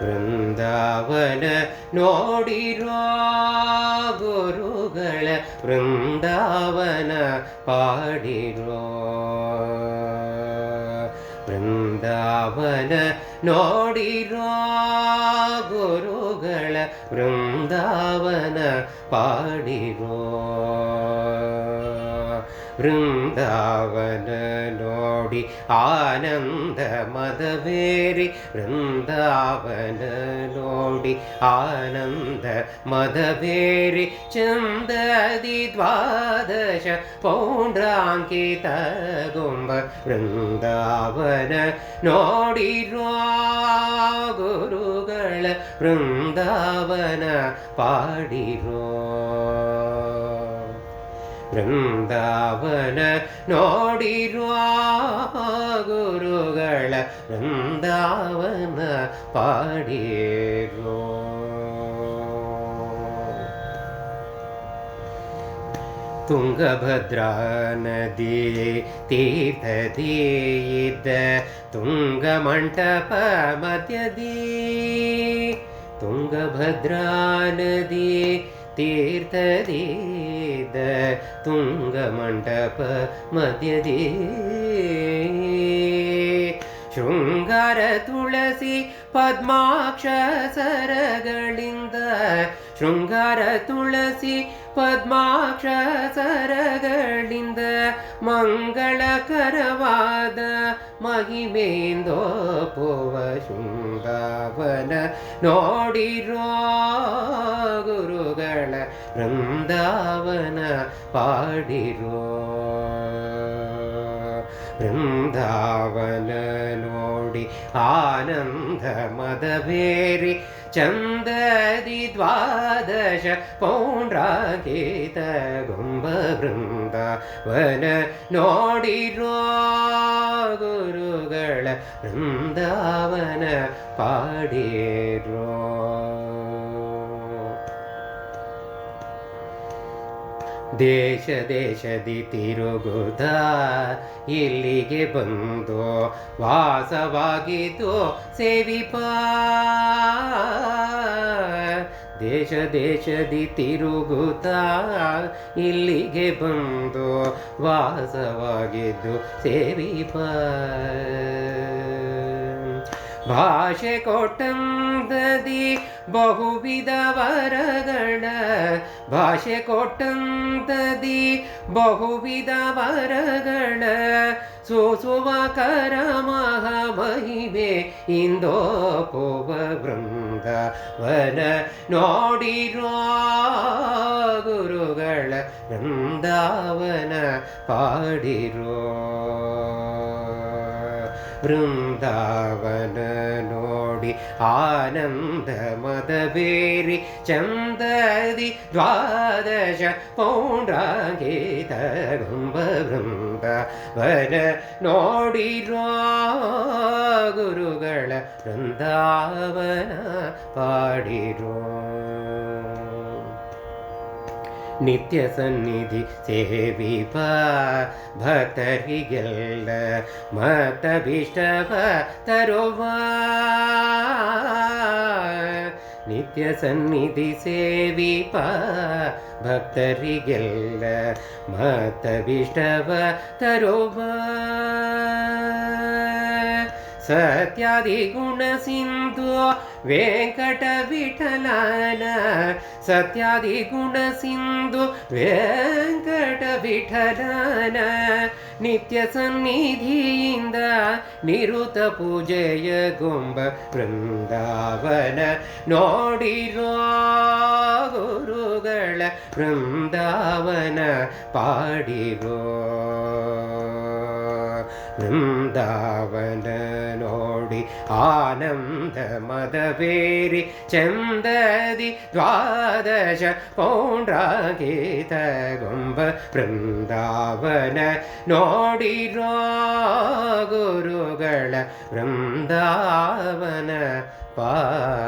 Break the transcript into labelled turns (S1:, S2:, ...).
S1: ವೃಂದಾವನ ನೋಡಿರೋ ಗುರುಗಳ ವೃಂದಾವನ ಪಾಡಿರೋ ವೃಂದಾವನ ನೋಡಿರೋ ಗುರುಗಳ ವೃಂದಾವನ ಪಾಡಿರೋ ವೃಂದಾವನ ನೋಡಿ ಆನಂದ ಮದವೇರಿ ವೃಂದಾವನ ನೋಡಿ ಆನಂದ ಮದವೇರಿ ಚಂದದಿ ದ್ವಾದಶ ಪೌಂಡ್ರಾಂಕಿತ ಗೊಂಬ ವೃಂದಾವನ ನೋಡಿರೋ ಗುರುಗಳ ವೃಂದಾವನ ಪಾಡಿರೋ ವೃಂದಾವನ ನೋಡಿರುವ ಗುರುಗಳ ವೃಂದಾವನ ಪಾಡಿರೋ ತುಂಗಭದ್ರಾ ನದಿ ತೀರ್ಥದಿ ಇದ್ದ ತುಂಗ ಮಂಟಪ ಮಧ್ಯದಿ ತುಂಗಭದ್ರಾ ನದಿ ತೀರ್ಥದೀದ ತುಂಗ ಮಂಟಪ ಮಧ್ಯದಿ ಶೃಂಗಾರ ತುಳಸಿ ಪದ್ಮಾಕ್ಷ ಸರಗಳಿಂದ ಶೃಂಗಾರ ತುಳಸಿ ಪದ್ಮಾಕ್ಷ ಸರಗಳಿಂದ ಮಂಗಳಕರವಾದ ಮಹಿಮೇಂದೋಪುವ ಶೃಂಗಾವನ ನೋಡಿರೋ ಗುರುಗಳ ವೃಂದಾವನ ಪಾಡಿರೋ ವೃಂದಾವನ ನೋಡಿ ಆನಂದ ಮದವೇರಿ ಚಂದದಿ ದ್ವಾದಶ ಪೌಂಡ್ರಾಂಕಿತ ಗೊಂಬ ವೃಂದಾವನ ನೋಡಿರೋ ಗುರುಗಳ ವೃಂದಾವನ ಪಾಡಿರೋ ದೇಶ ದೇಶದಿ ತಿರುಗುತ್ತ ಇಲ್ಲಿಗೆ ಬಂದು ವಾಸವಾಗಿದ್ದು ಸೇವಿಪ ದೇಶ ದೇಶದಿ ತಿರುಗುತ್ತ ಇಲ್ಲಿಗೆ ಬಂದು ವಾಸವಾಗಿದ್ದು ಸೇವಿಪ ಭಾಷೆ ಕೊಟ್ಟಂದದಿ ಬಹುವಿಧ ವರಗಳ ಭಾಷೆ ಕೊಟ್ಟಂದದಿ ಬಹುವಿಧ ವರಗಳ ಸೋಸುವ ಕರ ಮಹಿಮೆ ಇಂದೋಪುವ ವೃಂದಾವನ ನೋಡಿರೋ ಗುರುಗಳ ವೃಂದಾವನ ಪಾಡಿರೋ ವೃಂದಾವನ ನೋಡಿ ಆನಂದ ಮದವೇರಿ ಚಂದದಿ ದ್ವಾದಶ ಪೌಂಡ್ರಾಂಕಿತ ಗೊಂಬ ವೃಂದಾವನ ನೋಡಿರೋ ಗುರುಗಳ ವೃಂದಾವನ ಪಾಡಿರೋ ನಿತ್ಯ ಸನ್ನಿಧಿ ಸೇವಿಪ ಭಕ್ತರಿಗೆಲ್ಲ ಮತಭಿಷ್ಟವ ತರುವ ನಿತ್ಯ ಸನ್ನಿಧಿ ಸೇವಿಪ ಭಕ್ತರಿಗೆಲ್ಲ ಮತಭಿಷ್ಟವ ತರುವ ಸತ್ಯಾದಿ ಗುಣ ಸಿಂಧು ವೆಂಕಟ ವಿಠಲನ ಸತ್ಯಾದಿ ಗುಣ ಸಿಂಧು ವೆಂಕಟ ವಿಠಲನ ನಿತ್ಯ ಸನ್ನಿಧಿಯಿಂದ ನಿರುತ ಪೂಜೆಯ ಗೊಂಬ ವೃಂದಾವನ ನೋಡಿರೋ ಗುರುಗಳ ವೃಂದಾವನ ಪಾಡಿರೋ ವೃಂದಾವನ ನೋಡಿ ಆನಂದ ಮದವೇರಿ ಚಂದದಿ ದ್ವಾದಶ ಪೌಂಡ್ರಾಂಕಿತ ಗೊಂಬ ವೃಂದಾವನ ನೋಡಿರೋ ಗುರುಗಳ ವೃಂದಾವನ ಪಾಡಿರೋ